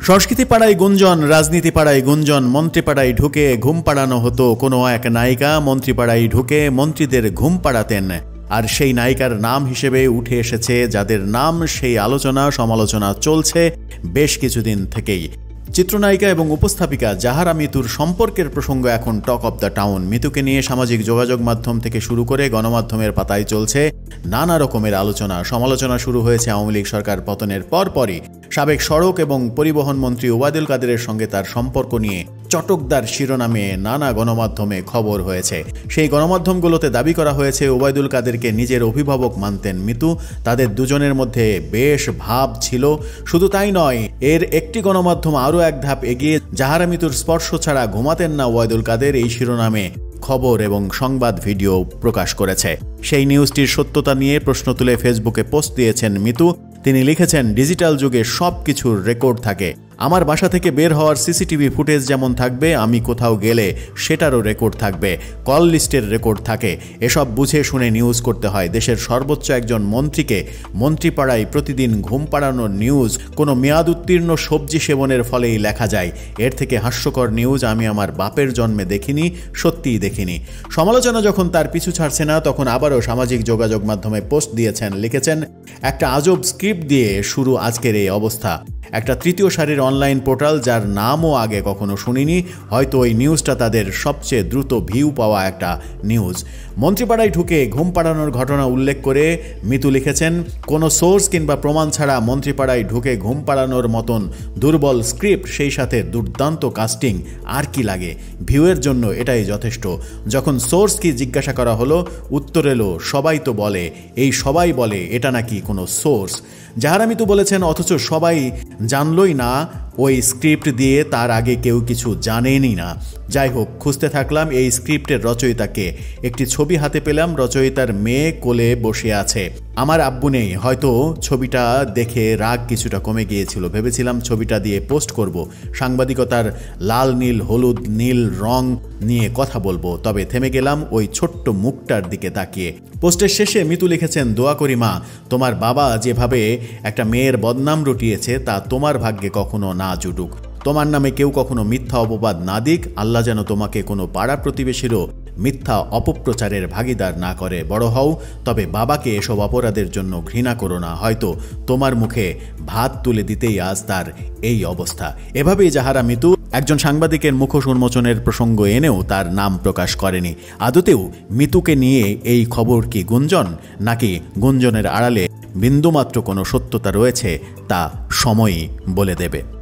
সংস্কৃতি পাড়ায় গুঞ্জন, রাজনীতি পাড়ায় গুঞ্জন, মন্ত্রী পাড়ায় ঢুকে ঘুম পাড়ানো হতো কোনো এক নায়িকা। মন্ত্রী পাড়ায় ঢুকে মন্ত্রীদের ঘুম পাড়াতেন, আর সেই নায়িকার নাম হিসেবে উঠে এসেছে যাদের নাম, সেই আলোচনা সমালোচনা চলছে বেশ কিছুদিন থেকেই। চিত্রনায়িকা এবং উপস্থাপিকা জাহারা মিতুর সম্পর্কের প্রসঙ্গ এখন টক অব দ্য টাউন। মিতুকে নিয়ে সামাজিক যোগাযোগ মাধ্যম থেকে শুরু করে গণমাধ্যমের পাতায় চলছে নানা রকমের আলোচনা সমালোচনা। শুরু হয়েছে আওয়ামী লীগ সরকার পতনের পরপরই। সাবেক সড়ক এবং পরিবহন মন্ত্রী ওবায়দুল কাদেরের সঙ্গে তার সম্পর্ক নিয়ে চটকদার শিরোনামে নানা গণমাধ্যমে খবর হয়েছে। সেই গণমাধ্যমগুলোতে দাবি করা হয়েছে ওবায়দুল কাদেরকে নিজের অভিভাবক মানতেন মিতু। তাদের দুজনের মধ্যে বেশ ভাব ছিল। শুধু তাই নয়, এর একটি গণমাধ্যম আরও এক ধাপ এগিয়ে জাহারা মিতুর স্পর্শ ছাড়া ঘুমাতেন না ওবায়দুল কাদের, এই শিরোনামে খবর এবং সংবাদ ভিডিও প্রকাশ করেছে। সেই নিউজটির সত্যতা নিয়ে প্রশ্ন তুলে ফেসবুকে পোস্ট দিয়েছেন মিতু। তিনি লিখেছেন, ডিজিটাল যুগে সব কিছুর রেকর্ড থাকে। আমার বাসা থেকে বের হওয়ার সিসিটিভি ফুটেজ যেমন থাকবে, আমি কোথাও গেলে সেটারও রেকর্ড থাকবে, কল লিস্টের রেকর্ড থাকে। এসব বুঝে শুনে নিউজ করতে হয়। দেশের সর্বোচ্চ একজন মন্ত্রীকে মন্ত্রীপাড়ায় প্রতিদিন ঘুম পাড়ানোর নিউজ কোনো মেয়াদ উত্তীর্ণ সবজি সেবনের ফলেই লেখা যায়। এর থেকে হাস্যকর নিউজ আমি আমার বাপের জন্মে দেখিনি, সত্যিই দেখিনি। সমালোচনা যখন তার পিছু ছাড়ছে না, তখন আবারও সামাজিক যোগাযোগ মাধ্যমে পোস্ট দিয়েছেন। লিখেছেন, একটা আজব স্ক্রিপ্ট দিয়ে শুরু আজকের এই অবস্থা। একটা তৃতীয় সারির অনলাইন পোর্টাল যার নামও আগে কখনো শুনিনি, হয়তো ওই নিউজটা তাদের সবচেয়ে দ্রুত ভিউ পাওয়া একটা নিউজ। মন্ত্রীপাড়ায় ঢুকে ঘুম পাড়ানোর ঘটনা উল্লেখ করে মিতু লিখেছেন, কোনো সোর্স কিংবা প্রমাণ ছাড়া মন্ত্রীপাড়ায় ঢুকে ঘুম পাড়ানোর মতন দুর্বল স্ক্রিপ্ট, সেই সাথে দুর্দান্ত কাস্টিং, আর কি লাগে? ভিউয়ের জন্য এটাই যথেষ্ট। যখন সোর্স কি জিজ্ঞাসা করা হলো, উত্তর এলো, সবাই তো বলে, এই সবাই বলে এটা নাকি কোনো সোর্স? জাহারা মিতু বলেছেন, অথচ সবাই জানলই না ওই স্ক্রিপ্ট দিয়ে, তার আগে কেউ কিছু জানেনই না। যাই হোক, খুঁজতে থাকলাম এই স্ক্রিপ্টের রচয়িতাকে। একটি ছবি হাতে পেলাম, রচয়িতার মেয়ে কোলে বসে আছে। আমার আব্বু নেই। হয়তো ছবিটা দেখে রাগ কিছুটা কমে গিয়েছিল। ভেবেছিলাম ছবিটা দিয়ে পোস্ট করব, সাংবাদিকতার লাল নীল হলুদ নীল রং নিয়ে কথা বলবো, তবে থেমে গেলাম ওই ছোট্ট মুখটার দিকে তাকিয়ে। পোস্টের শেষে মিতু লিখেছেন, দোয়া করি মা, তোমার বাবা যেভাবে একটা মেয়ের বদনাম রটিয়েছে তা তোমার ভাগ্যে কখনো না জুটুক। তোমার নামে কেউ কখনো মিথ্যা অপবাদ না দিক। আল্লাহ যেন তোমাকে কোনো পাড়া প্রতিবেশীরও মিথ্যা অপপ্রচারের ভাগিদার না করে। বড় হও, তবে বাবাকে এসব অপরাধের জন্য ঘৃণা করো না। হয়তো তোমার মুখে ভাত তুলে দিতেই আজ তার এই অবস্থা। এভাবেই জাহারা মিতু একজন সাংবাদিকের মুখোশ উন্মোচনের প্রসঙ্গ এনেও তার নাম প্রকাশ করেনি। আদতেও মিতুকে নিয়ে এই খবর কি গুঞ্জন, নাকি গুঞ্জনের আড়ালে বিন্দুমাত্র কোনো সত্যতা রয়েছে, তা সময়ই বলে দেবে।